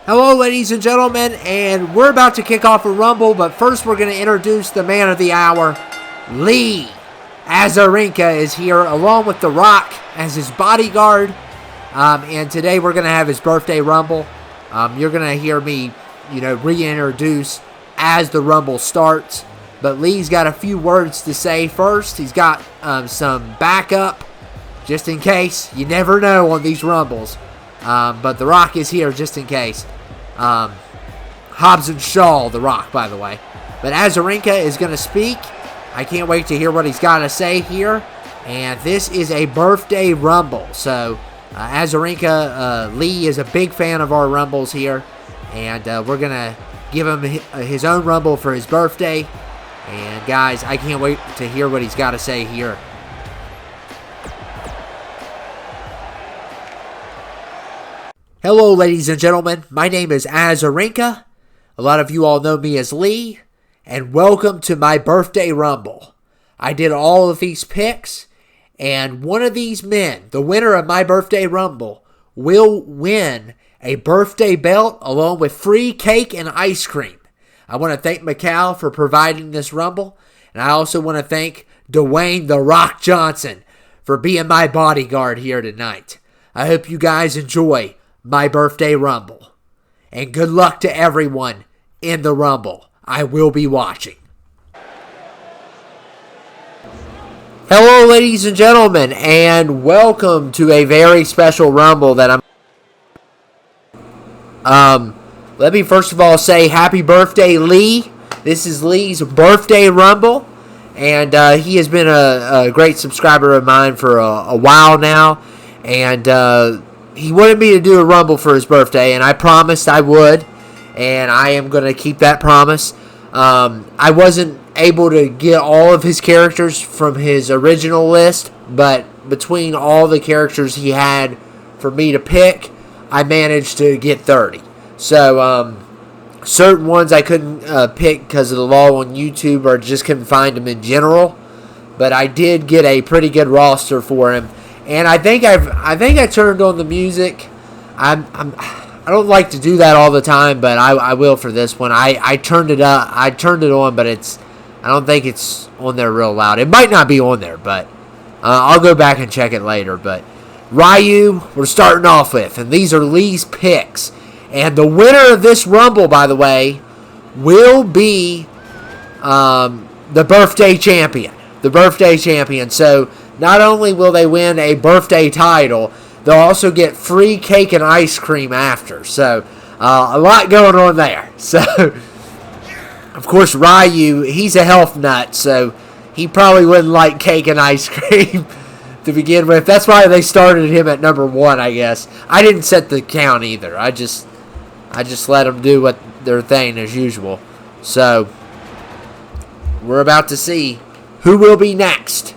Hello, ladies and gentlemen, and we're about to kick off a Rumble, but first we're going to introduce the man of the hour, Lee Azarenka is here, along with The Rock as his bodyguard, and today we're going to have his birthday Rumble. You're going to hear me, reintroduce as the Rumble starts, but Lee's got a few words to say first. He's got some backup, just in case. You never know on these Rumbles, but The Rock is here just in case. Hobbs and Shaw, The Rock, by the way. But Azarenka is going to speak. I can't wait to hear what he's got to say here. And this is a birthday Rumble. So, Azarenka, Lee is a big fan of our Rumbles here. And we're going to give him his own Rumble for his birthday. And, guys, I can't wait to hear what he's got to say here. Hello, ladies and gentlemen. My name is Azarenka. A lot of you all know me as Lee. And welcome to my birthday Rumble. I did all of these picks. And one of these men, the winner of my birthday Rumble, will win a birthday belt along with free cake and ice cream. I want to thank Macau for providing this Rumble. And I also want to thank Dwayne "The Rock" Johnson for being my bodyguard here tonight. I hope you guys enjoy my birthday Rumble. And good luck to everyone in the Rumble. I will be watching. Hello, ladies and gentlemen, and welcome to a very special Rumble that let me first of all say happy birthday, Lee. This is Lee's birthday Rumble, and he has been a great subscriber of mine for a while now, and he wanted me to do a Rumble for his birthday, and I promised I would, and I am going to keep that promise. I wasn't able to get all of his characters from his original list, but between all the characters he had for me to pick, I managed to get 30. So, certain ones I couldn't pick because of the law on YouTube, or just couldn't find them in general, but I did get a pretty good roster for him. And I think I turned on the music. I don't like to do that all the time, but I will for this one. I turned it up. I turned it on, but I don't think it's on there real loud. It might not be on there, but I'll go back and check it later. But Ryu, we're starting off with, and these are Lee's picks. And the winner of this Rumble, by the way, will be the birthday champion. The birthday champion. So not only will they win a birthday title, they'll also get free cake and ice cream after. So, a lot going on there. So, of course, Ryu, he's a health nut, so he probably wouldn't like cake and ice cream to begin with. That's why they started him at number 1, I guess. I didn't set the count either. I just let them do what their thing as usual. So, we're about to see who will be next.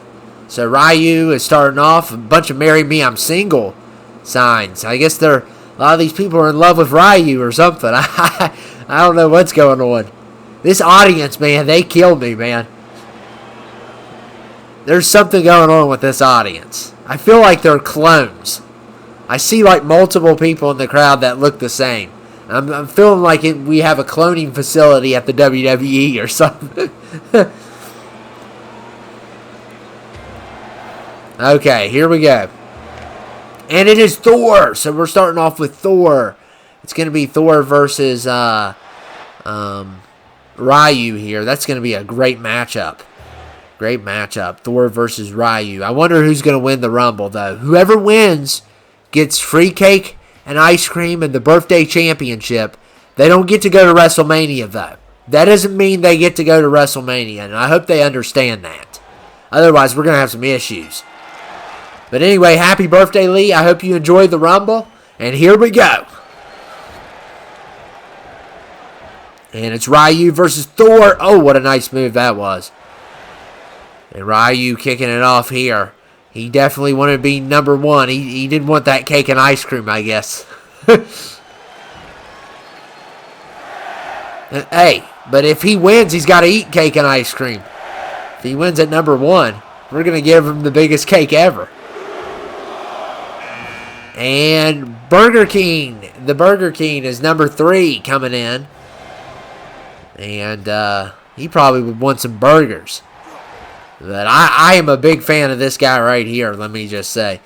So Ryu is starting off, a bunch of "Marry Me, I'm Single" signs. I guess a lot of these people are in love with Ryu or something. I don't know what's going on. This audience, man, they killed me, man. There's something going on with this audience. I feel like they're clones. I see like multiple people in the crowd that look the same. I'm feeling like we have a cloning facility at the WWE or something. Okay, here we go. And it is Thor. So we're starting off with Thor. It's going to be Thor versus Ryu here. That's going to be a great matchup. Great matchup. Thor versus Ryu. I wonder who's going to win the Rumble, though. Whoever wins gets free cake and ice cream and the birthday championship. They don't get to go to WrestleMania, though. That doesn't mean they get to go to WrestleMania, and I hope they understand that. Otherwise, we're going to have some issues. But anyway, happy birthday, Lee. I hope you enjoyed the Rumble. And here we go. And it's Ryu versus Thor. Oh, what a nice move that was. And Ryu kicking it off here. He definitely wanted to be number 1. He didn't want that cake and ice cream, I guess. Hey, but if he wins, he's got to eat cake and ice cream. If he wins at number 1, we're going to give him the biggest cake ever. And Burger King. The Burger King is number 3 coming in. And he probably would want some burgers. But I am a big fan of this guy right here, let me just say.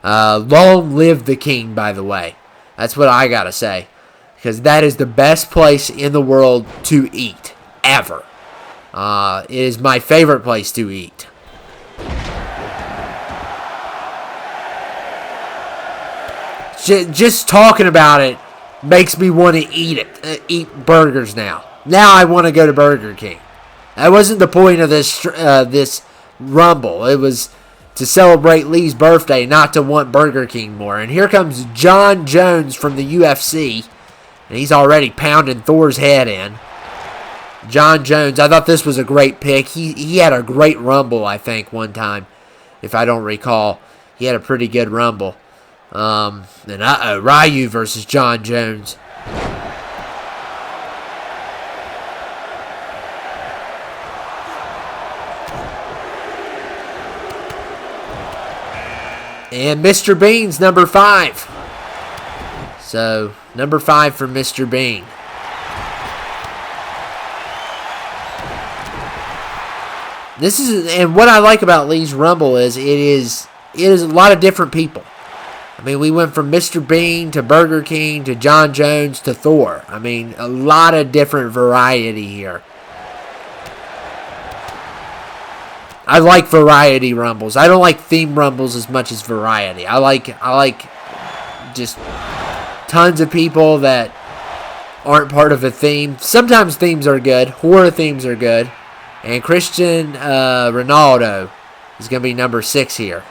Long live the king, by the way. That's what I got to say. Because that is the best place in the world to eat. Ever. It is my favorite place to eat. Just talking about it makes me want to eat burgers now. Now I want to go to Burger King. That wasn't the point of this Rumble. It was to celebrate Lee's birthday, not to want Burger King more. And here comes Jon Jones from the UFC. And he's already pounding Thor's head in. Jon Jones, I thought this was a great pick. He had a great Rumble, I think, one time. If I don't recall. He had a pretty good Rumble. And Ryu versus Jon Jones. And Mr. Bean's number 5. So, number 5 for Mr. Bean. And what I like about Lee's Rumble is it is a lot of different people. I mean, we went from Mr. Bean to Burger King to Jon Jones to Thor. I mean, a lot of different variety here. I like variety rumbles. I don't like theme rumbles as much as variety. I like just tons of people that aren't part of a theme. Sometimes themes are good. Horror themes are good. And Cristiano Ronaldo is going to be number 6 here.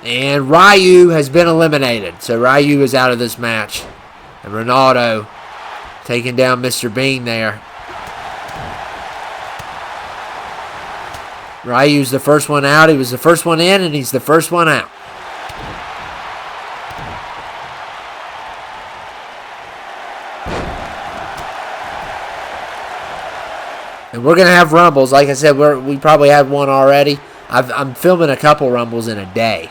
And Ryu has been eliminated. So Ryu is out of this match. And Ronaldo taking down Mr. Bean there. Ryu's the first one out. He was the first one in, and he's the first one out. And we're going to have Rumbles. Like I said, we probably had one already. I'm filming a couple Rumbles in a day.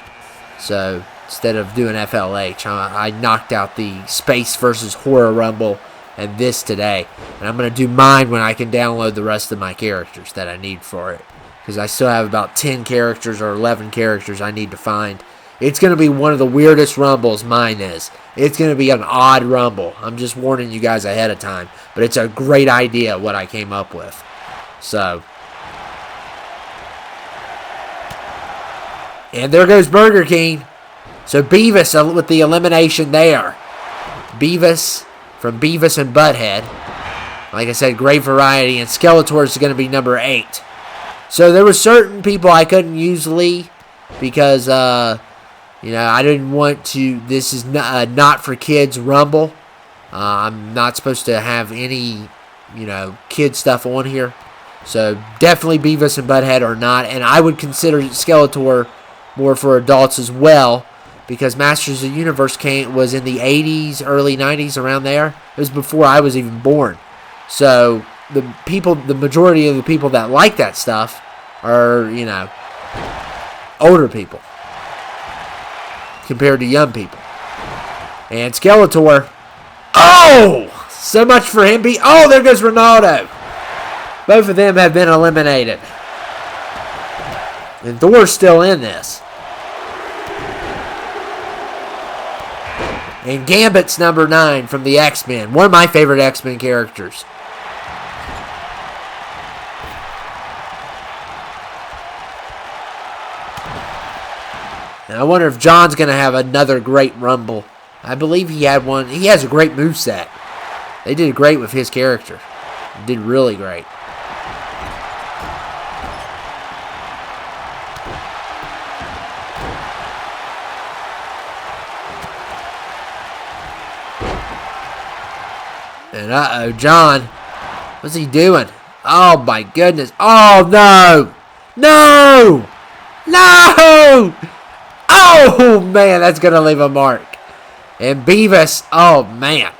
So instead of doing FLH, I knocked out the Space versus Horror Rumble and this today. And I'm going to do mine when I can download the rest of my characters that I need for it. Because I still have about 10 characters or 11 characters I need to find. It's going to be one of the weirdest Rumbles, mine is. It's going to be an odd Rumble. I'm just warning you guys ahead of time. But it's a great idea what I came up with. So. And there goes Burger King. So Beavis with the elimination there. Beavis from Beavis and Butthead. Like I said, great variety. And Skeletor is going to be number 8. So there were certain people I couldn't use Lee. Because, I didn't want to. This is not for kids Rumble. I'm not supposed to have any, kid stuff on here. So definitely Beavis and Butthead are not. And I would consider Skeletor more for adults as well, because Masters of the Universe was in the 80s, early 90s, around there. It was before I was even born. So the majority of the people that like that stuff are, older people compared to young people. And Skeletor, so much for him. There goes Ronaldo. Both of them have been eliminated. And Thor's still in this. And Gambit's number 9 from the X-Men. One of my favorite X-Men characters. And I wonder if John's going to have another great Rumble. I believe he had one. He has a great moveset. They did great with his character. They did really great. And John, what's he doing? Oh my goodness. Oh no! No! No! Oh, man, that's going to leave a mark. And Beavis, oh, man.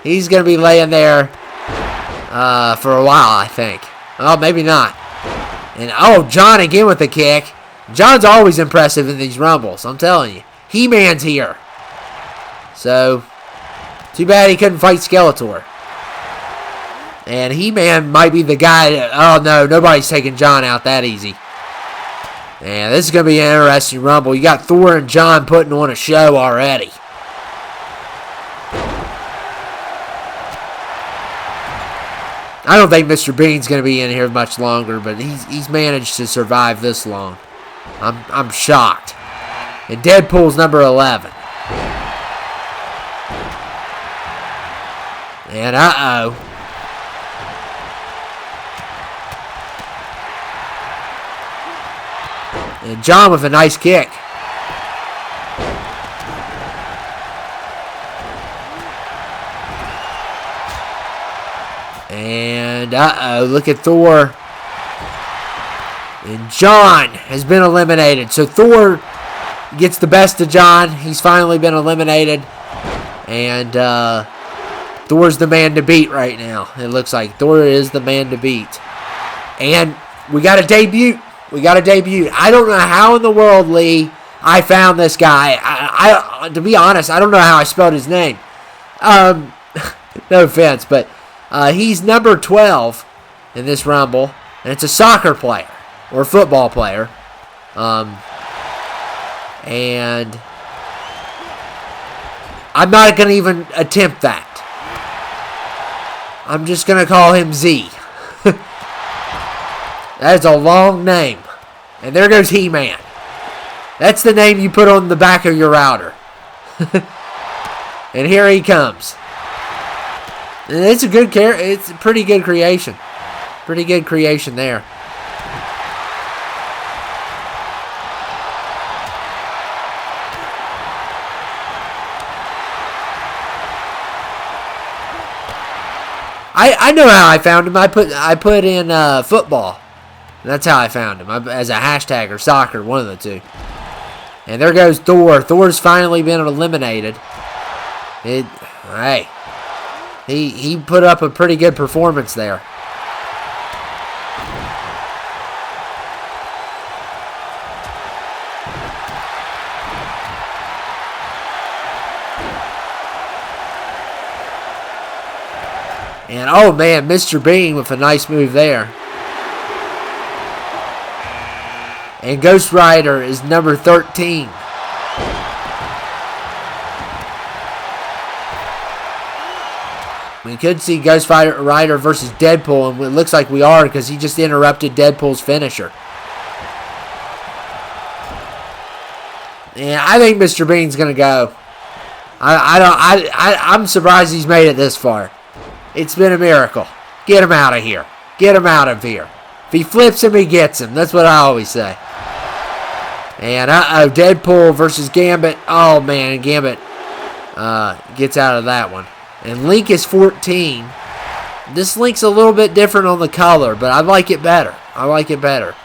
He's going to be laying there for a while, I think. Oh, maybe not. And, oh, John again with the kick. John's always impressive in these Rumbles, I'm telling you. He-Man's here. So, too bad he couldn't fight Skeletor. And He-Man might be the guy that, oh, no, nobody's taking John out that easy. And this is going to be an interesting Rumble. You got Thor and John putting on a show already. I don't think Mr. Bean's going to be in here much longer, but he's managed to survive this long. I'm shocked. And Deadpool's number 11. And uh-oh. And John with a nice kick. And uh-oh, look at Thor. And John has been eliminated. So Thor gets the best of John. He's finally been eliminated. And Thor's the man to beat right now. It looks like Thor is the man to beat. And we got a debut. We got a debut. I don't know how in the world, Lee, I found this guy. I to be honest, I don't know how I spelled his name. No offense, but he's number 12 in this Rumble, and it's a soccer player or football player. And I'm not going to even attempt that. I'm just going to call him Z. That is a long name. And there goes He-Man. That's the name you put on the back of your router. And here he comes. And it's a good it's a pretty good creation. Pretty good creation there. I know how I found him. I put in football. That's how I found him, as a hashtag or soccer, one of the two. And there goes Thor. Thor's finally been eliminated. Hey, he put up a pretty good performance there. And, oh, man, Mr. Bean with a nice move there. And Ghost Rider is number 13. We could see Ghost Rider versus Deadpool, and it looks like we are because he just interrupted Deadpool's finisher. And I think Mr. Bean's going to go. I'm surprised he's made it this far. It's been a miracle. Get him out of here. Get him out of here. If he flips him, he gets him. That's what I always say. And, uh-oh, Deadpool versus Gambit. Oh, man, Gambit gets out of that one. And Link is 14. This Link's a little bit different on the color, but I like it better. I like it better.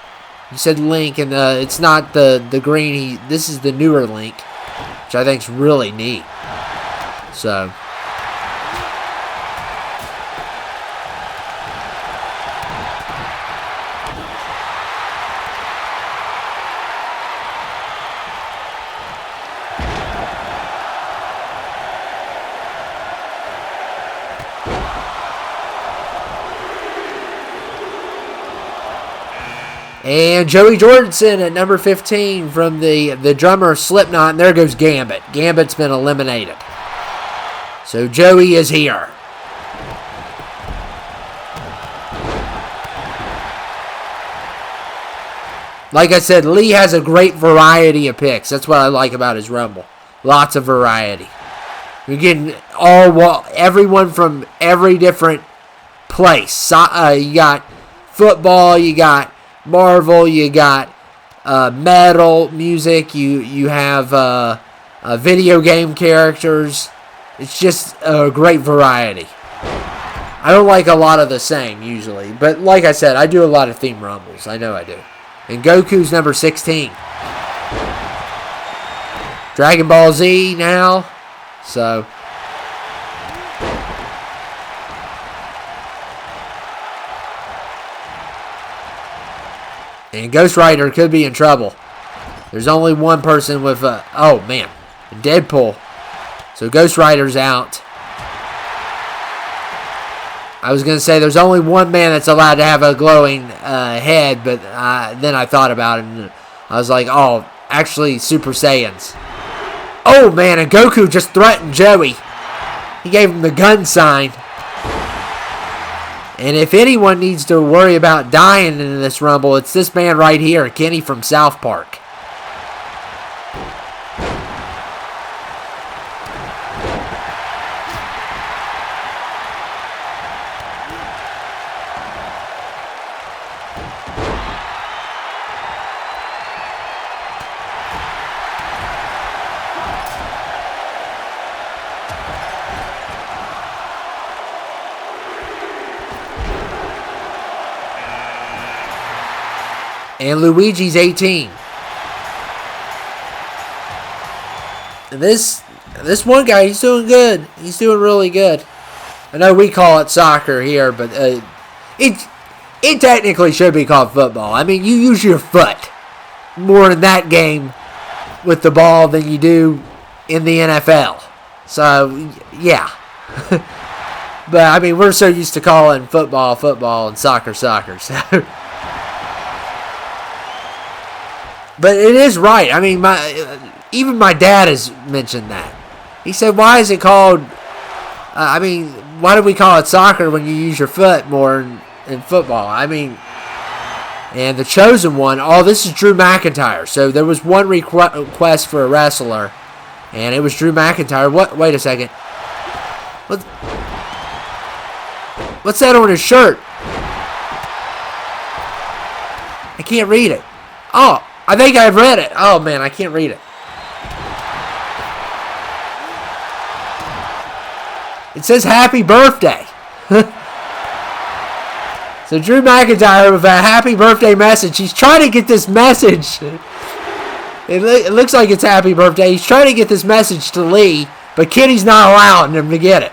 You said Link, and it's not the green. This is the newer Link, which I think is really neat. So... And Joey Jordison at number 15 from the drummer Slipknot. And there goes Gambit. Gambit's been eliminated. So Joey is here. Like I said, Lee has a great variety of picks. That's what I like about his Rumble. Lots of variety. You're getting everyone from every different place. You got football, you got Marvel, you got metal music, you have video game characters. It's just a great variety. I don't like a lot of the same usually, but like I said, I do a lot of theme Rumbles. I know I do. And Goku's number 16. Dragon Ball Z now. So. And Ghost Rider could be in trouble. There's only one person with oh man, Deadpool. So Ghost Rider's out. I was going to say there's only one man that's allowed to have a glowing head, but then I thought about it and I was like, oh, actually Super Saiyans. Oh man, and Goku just threatened Joey. He gave him the gun sign. And if anyone needs to worry about dying in this Rumble, it's this man right here, Kenny from South Park. And Luigi's 18. And this one guy, he's doing good. He's doing really good. I know we call it soccer here, but it technically should be called football. I mean, you use your foot more in that game with the ball than you do in the NFL. So, yeah. But, I mean, we're so used to calling football, football, and soccer, soccer. So... But it is right. I mean, even my dad has mentioned that. He said, why is it called... why do we call it soccer when you use your foot more in football? I mean... And the chosen one... Oh, this is Drew McIntyre. So there was one request for a wrestler. And it was Drew McIntyre. What? Wait a second. What's that on his shirt? I can't read it. Oh... I think I've read it. Oh, man, I can't read it. It says happy birthday. So Drew McIntyre with a happy birthday message. He's trying to get this message. It looks like it's happy birthday. He's trying to get this message to Lee, but Kenny's not allowing him to get it.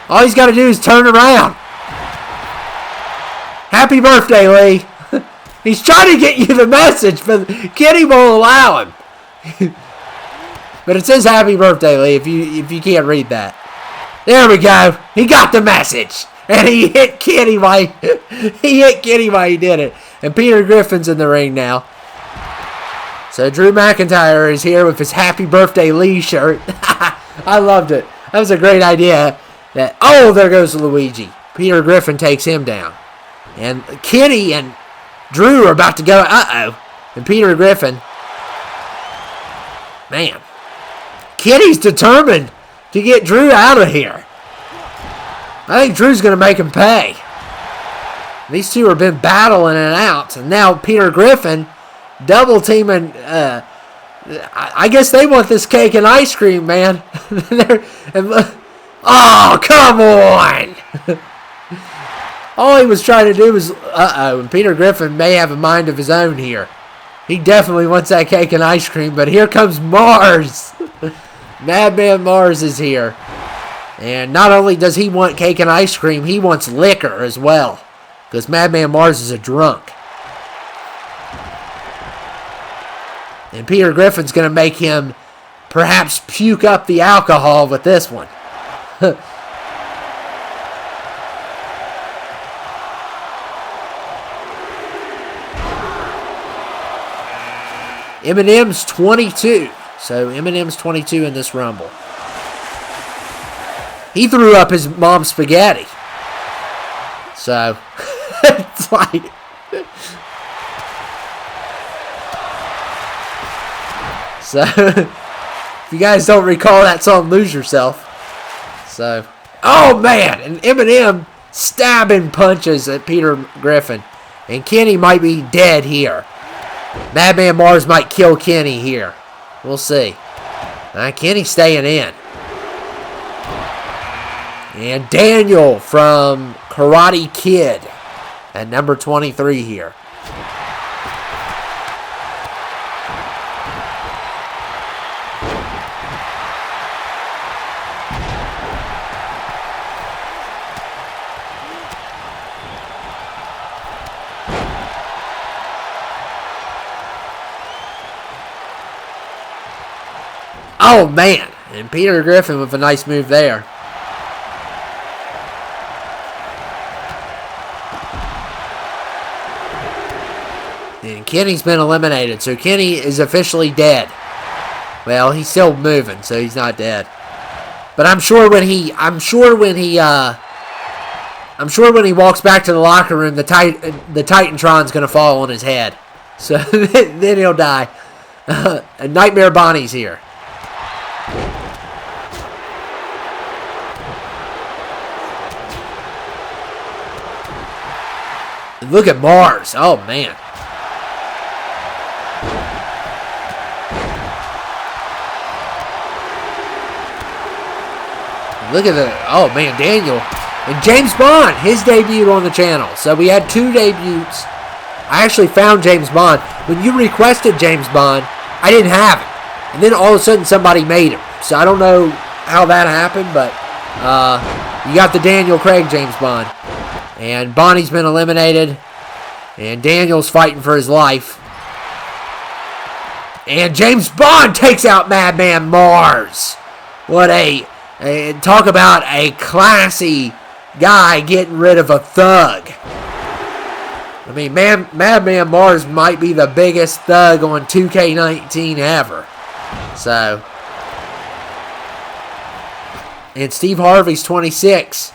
All he's got to do is turn around. Happy birthday, Lee. He's trying to get you the message, but Kenny won't allow him. But it says happy birthday, Lee, if you can't read that. There we go. He got the message. And he hit Kenny while he did it. And Peter Griffin's in the ring now. So Drew McIntyre is here with his happy birthday Lee shirt. I loved it. That was a great idea. Oh, there goes Luigi. Peter Griffin takes him down. And Kenny and Drew are about to go. Uh-oh. And Peter Griffin. Man. Kenny's determined to get Drew out of here. I think Drew's going to make him pay. These two have been battling it out. And now Peter Griffin double teaming. I guess they want this cake and ice cream, man. Oh, come on. All he was trying to do was, and Peter Griffin may have a mind of his own here. He definitely wants that cake and ice cream, but here comes Mars. Madman Mars is here. And not only does he want cake and ice cream, he wants liquor as well. Because Madman Mars is a drunk. And Peter Griffin's going to make him perhaps puke up the alcohol with this one. Eminem's 22. So Eminem's 22 in this Rumble. He threw up his mom's spaghetti. So, it's like... So, if you guys don't recall that song, Lose Yourself. So, oh man! And Eminem stabbing punches at Peter Griffin. And Kenny might be dead here. Madman Mars might kill Kenny here. We'll see. Kenny's staying in. And Daniel from Karate Kid at number 23 here. Oh, man. And Peter Griffin with a nice move there. And Kenny's been eliminated, so Kenny is officially dead. Well, he's still moving, so he's not dead. But I'm sure when he walks back to the locker room, the Titantron's gonna fall on his head. So then he'll die. Nightmare Bonnie's here. Look at Mars. Oh, man. Look at the... Oh, man, Daniel. And James Bond, his debut on the channel. So we had 2 debuts. I actually found James Bond. When you requested James Bond, I didn't have him. And then all of a sudden somebody made him. So I don't know how that happened, but you got the Daniel Craig James Bond. And Bonnie's been eliminated. And Daniel's fighting for his life. And James Bond takes out Madman Mars. What a... talk about a classy guy getting rid of a thug. I mean, Madman Mars might be the biggest thug on 2k19 ever. So... And Steve Harvey's 26.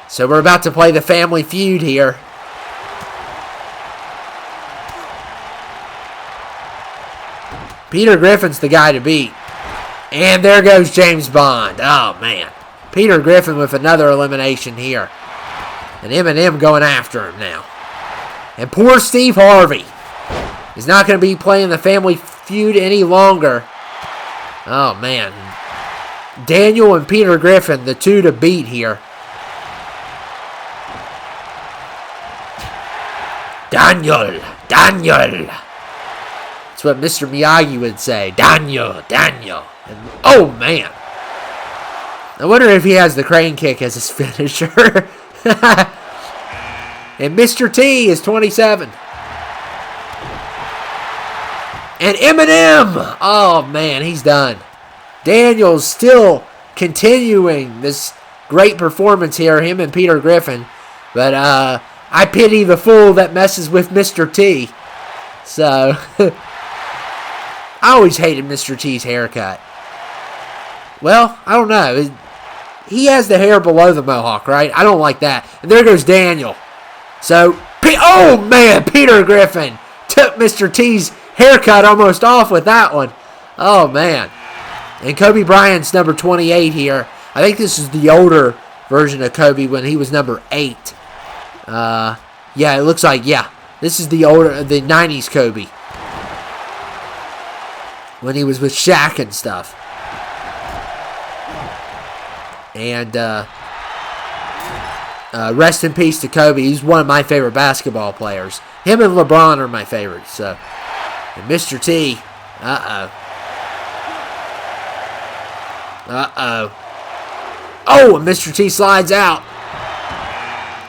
So we're about to play the Family Feud here. Peter Griffin's the guy to beat. And there goes James Bond. Oh, man. Peter Griffin with another elimination here. And Eminem going after him now. And poor Steve Harvey is not going to be playing the Family Feud any longer. Oh, man. Daniel and Peter Griffin, the 2 to beat here. Daniel. That's what Mr. Miyagi would say. Daniel. And, oh, man. I wonder if he has the crane kick as his finisher. And Mr. T is 27. And Eminem. Oh, man, he's done. Daniel's still continuing this great performance here, him and Peter Griffin. But I pity the fool that messes with Mr. T. So... I always hated Mr. T's haircut. Well, I don't know. He has the hair below the mohawk, right? I don't like that. And there goes Daniel. So, oh man, Peter Griffin took Mr. T's haircut almost off with that one. Oh man. And Kobe Bryant's number 28 here. I think this is the older version of Kobe when he was number 8. Yeah, it looks like, yeah. This is the 90s Kobe. When he was with Shaq and stuff. And rest in peace to Kobe. He's one of my favorite basketball players. Him and LeBron are my favorites. So, and Mr. T. Oh, and Mr. T slides out.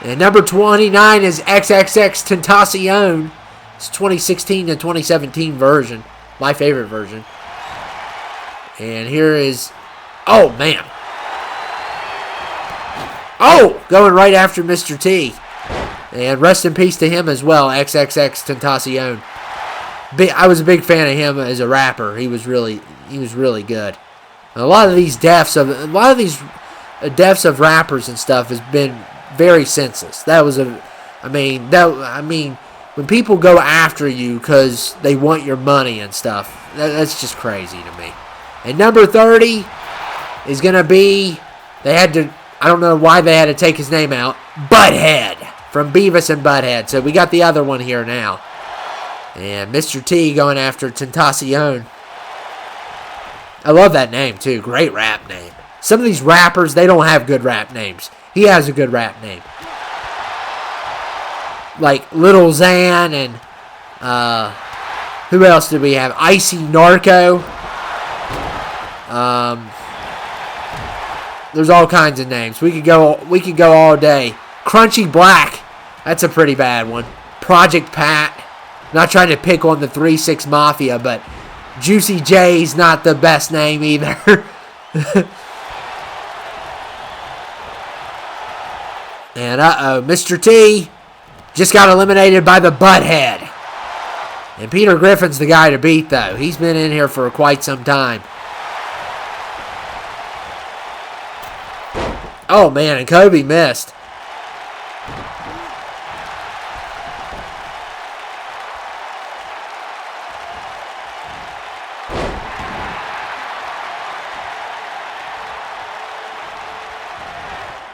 And number 29 is XXX Tentacion. It's 2016 to 2017 version. My favorite version. And here is... Oh, man. Oh! Going right after Mr. T. And rest in peace to him as well, XXX Tentacion. I was a big fan of him as a rapper. He was really good. A lot of these deaths of rappers and stuff has been very senseless. When people go after you because they want your money and stuff, that's just crazy to me. And number 30 is going to be, I don't know why they had to take his name out, Butthead from Beavis and Butthead. So we got the other one here now. And Mr. T going after Tentacion. I love that name too. Great rap name. Some of these rappers, they don't have good rap names. He has a good rap name. Like Little Xan and who else did we have? Icy Narco. There's all kinds of names. We could go all day. Crunchy Black. That's a pretty bad one. Project Pat. Not trying to pick on the 3-6 Mafia, but Juicy J's not the best name either. And Mr. T just got eliminated by the Butthead. And Peter Griffin's the guy to beat, though. He's been in here for quite some time. Oh, man, and Kobe missed.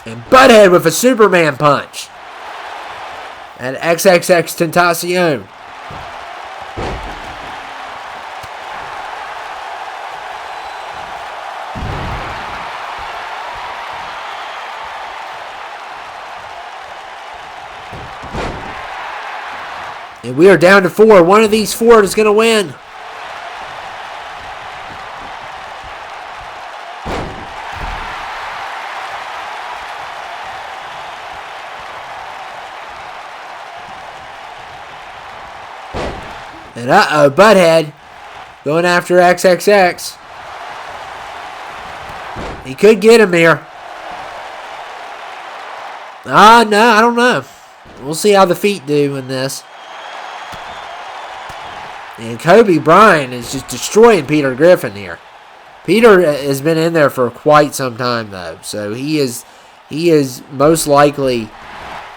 And Butthead with a Superman punch. And XXX Tentacion. And we are down to 4. One of these 4 is going to win. And Butthead going after XXX. He could get him here. No, I don't know. We'll see how the feet do in this. And Kobe Bryant is just destroying Peter Griffin here. Peter has been in there for quite some time, though. So he is most likely,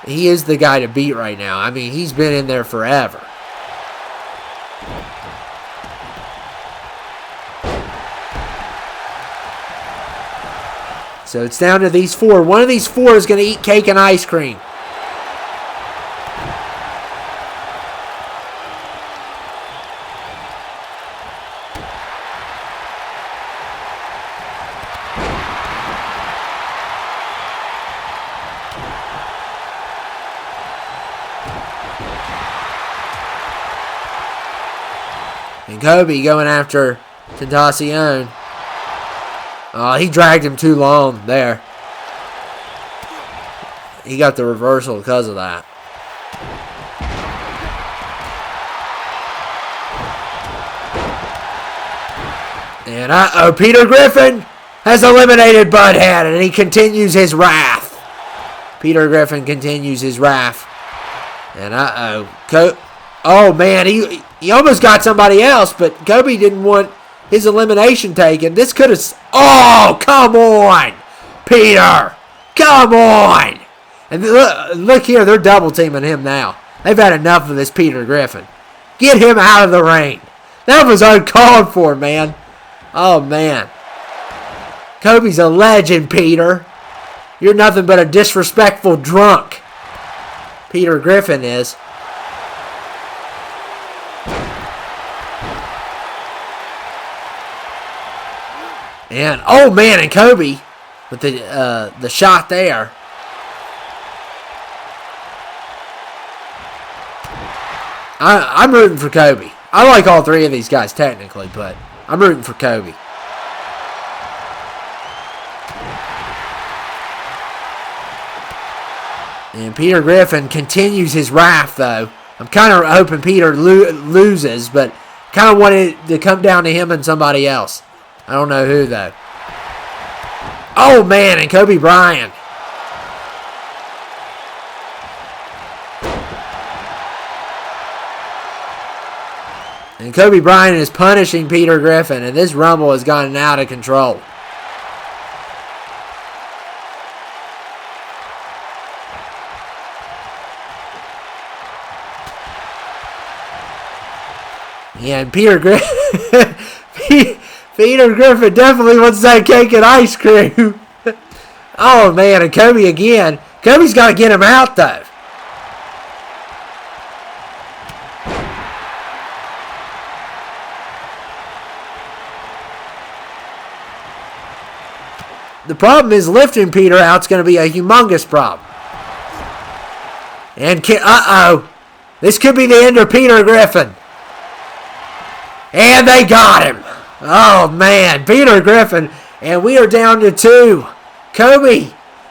he is the guy to beat right now. I mean, he's been in there forever. So it's down to these 4. One of these 4 is going to eat cake and ice cream. And Kobe going after Tentacion. Oh, he dragged him too long there. He got the reversal because of that. And Peter Griffin has eliminated Butthead, and he continues his wrath. Peter Griffin continues his wrath. And oh man, he almost got somebody else, but Kobe didn't want his elimination taken. This could have... Oh, come on, Peter. Come on. And look here, they're double teaming him now. They've had enough of this Peter Griffin. Get him out of the ring. That was uncalled for, man. Oh, man. Kobe's a legend, Peter. You're nothing but a disrespectful drunk. Peter Griffin is. And, oh, man, and Kobe with the shot there. I'm rooting for Kobe. I like all 3 of these guys technically, but I'm rooting for Kobe. And Peter Griffin continues his wrath, though. I'm kind of hoping Peter loses, but kind of wanted it to come down to him and somebody else. I don't know who, though. Oh, man, and Kobe Bryant. And Kobe Bryant is punishing Peter Griffin, and this Rumble has gotten out of control. Yeah, and Peter Griffin... Peter Griffin definitely wants that cake and ice cream. Oh, man, and Kobe again. Kobe's got to get him out, though. The problem is lifting Peter out's going to be a humongous problem. And, this could be the end of Peter Griffin. And they got him. Oh, man. Peter Griffin. And we are down to 2. Kobe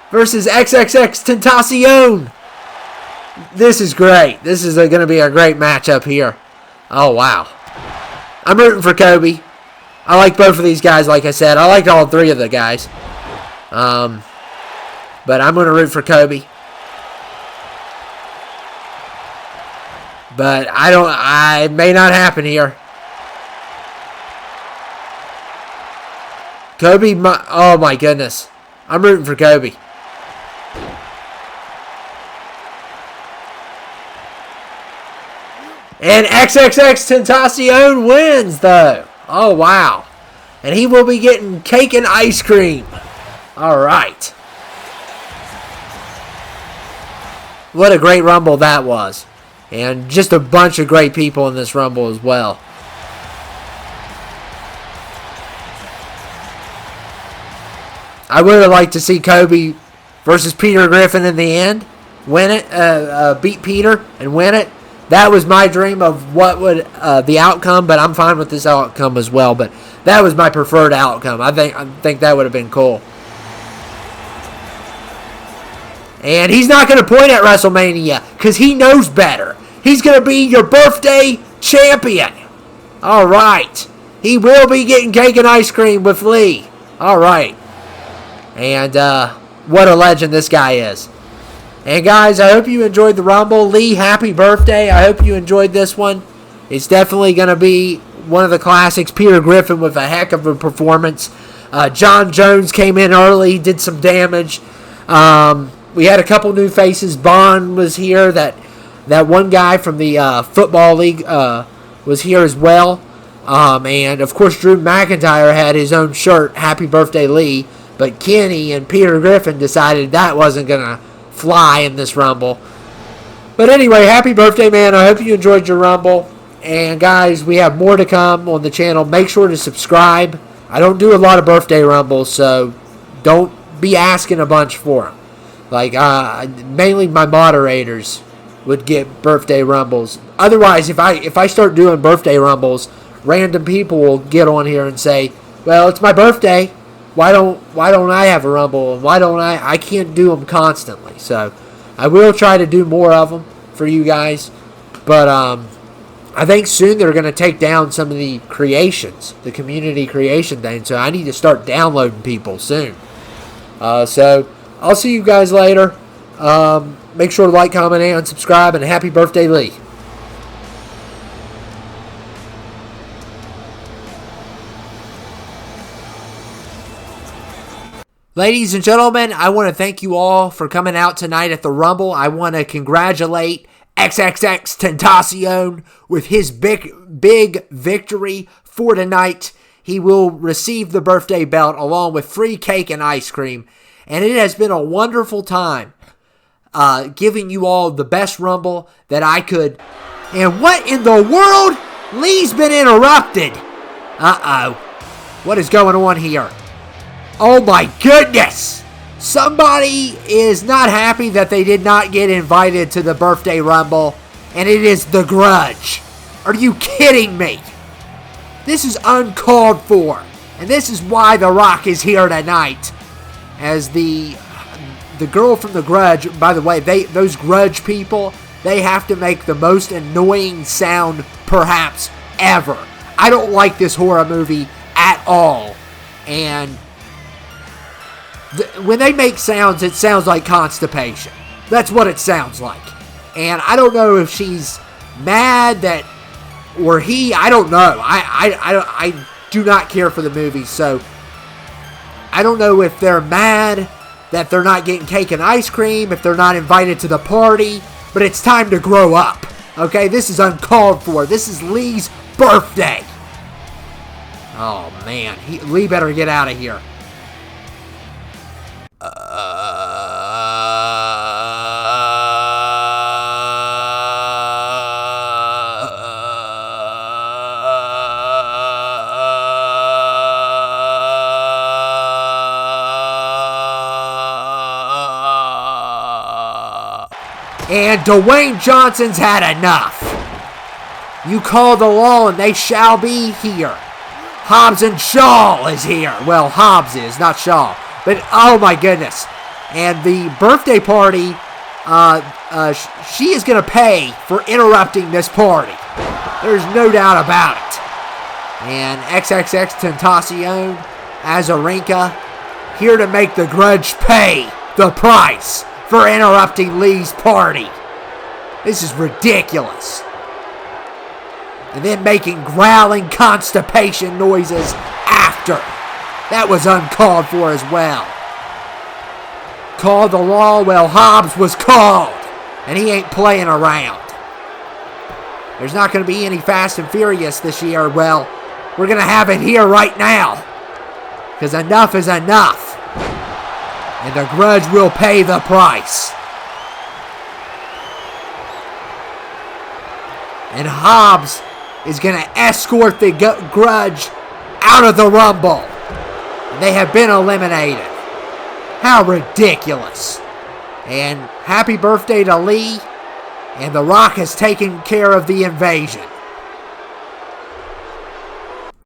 versus XXX Tentacion. This is great. This is going to be a great matchup here. Oh, wow. I'm rooting for Kobe. I like both of these guys, like I said. I like all three of the guys. But I'm going to root for Kobe. But it may not happen here. Kobe, oh my goodness. I'm rooting for Kobe. And XXXTentacion wins, though. Oh, wow. And he will be getting cake and ice cream. All right. What a great Rumble that was. And just a bunch of great people in this Rumble as well. I would have liked to see Kobe versus Peter Griffin in the end. Win it, beat Peter and win it. That was my dream of what would the outcome, but I'm fine with this outcome as well. But that was my preferred outcome. I think that would have been cool. And he's not going to point at WrestleMania because he knows better. He's going to be your birthday champion. All right. He will be getting cake and ice cream with Lee. All right. And what a legend this guy is. And guys, I hope you enjoyed the Rumble. Lee, happy birthday. I hope you enjoyed this one. It's definitely going to be one of the classics. Peter Griffin with a heck of a performance. John Jones came in early, did some damage. We had a couple new faces. Bond was here. That one guy from the Football League was here as well. And, of course, Drew McIntyre had his own shirt, Happy Birthday Lee. But Kenny and Peter Griffin decided that wasn't going to fly in this Rumble. But anyway, happy birthday, man. I hope you enjoyed your Rumble. And, guys, we have more to come on the channel. Make sure to subscribe. I don't do a lot of birthday Rumbles, so don't be asking a bunch for them. Like, mainly my moderators would get birthday Rumbles. Otherwise, if I start doing birthday Rumbles, random people will get on here and say, well, it's my birthday. Why don't I have a Rumble? And why don't I can't do them constantly. So I will try to do more of them for you guys. But I think soon they're going to take down some of the creations, the community creation thing. So I need to start downloading people soon. So I'll see you guys later. Make sure to like, comment, and subscribe. And happy birthday, Lee. Ladies and gentlemen, I want to thank you all for coming out tonight at the Rumble. I want to congratulate XXXTentacion with his big victory for tonight. He will receive the birthday belt along with free cake and ice cream. And it has been a wonderful time giving you all the best Rumble that I could. And what in the world? Lee's been interrupted. Uh-oh. What is going on here? Oh my goodness! Somebody is not happy that they did not get invited to the birthday Rumble, and it is The Grudge. Are you kidding me? This is uncalled for, and this is why The Rock is here tonight. As the girl from The Grudge, by the way, those Grudge people, they have to make the most annoying sound perhaps ever. I don't like this horror movie at all, and when they make sounds, it sounds like constipation. That's what it sounds like. And I don't know if she's mad that, or he, I don't know. I do not care for the movie, so I don't know if they're mad that they're not getting cake and ice cream, if they're not invited to the party, but it's time to grow up. Okay, this is uncalled for. This is Lee's birthday. Oh, man. Lee better get out of here. And Dwayne Johnson's had enough. You call the law and they shall be here. Hobbs and Shaw is here. Well, Hobbs is, not Shaw. But, oh my goodness. And the birthday party, she is going to pay for interrupting this party. There's no doubt about it. and XXX Tentacion, Azarenka, here to make the Grudge pay the price for interrupting Lee's party. This is ridiculous. And then making growling constipation noises after. That was uncalled for as well. Called the law? Well, Hobbs was called. And he ain't playing around. There's not going to be any Fast and Furious this year. Well, we're going to have it here right now. Because enough is enough. And the Grudge will pay the price. And Hobbs is going to escort the Grudge out of the Rumble. And they have been eliminated. How ridiculous. And happy birthday to Lee. And The Rock has taken care of the invasion.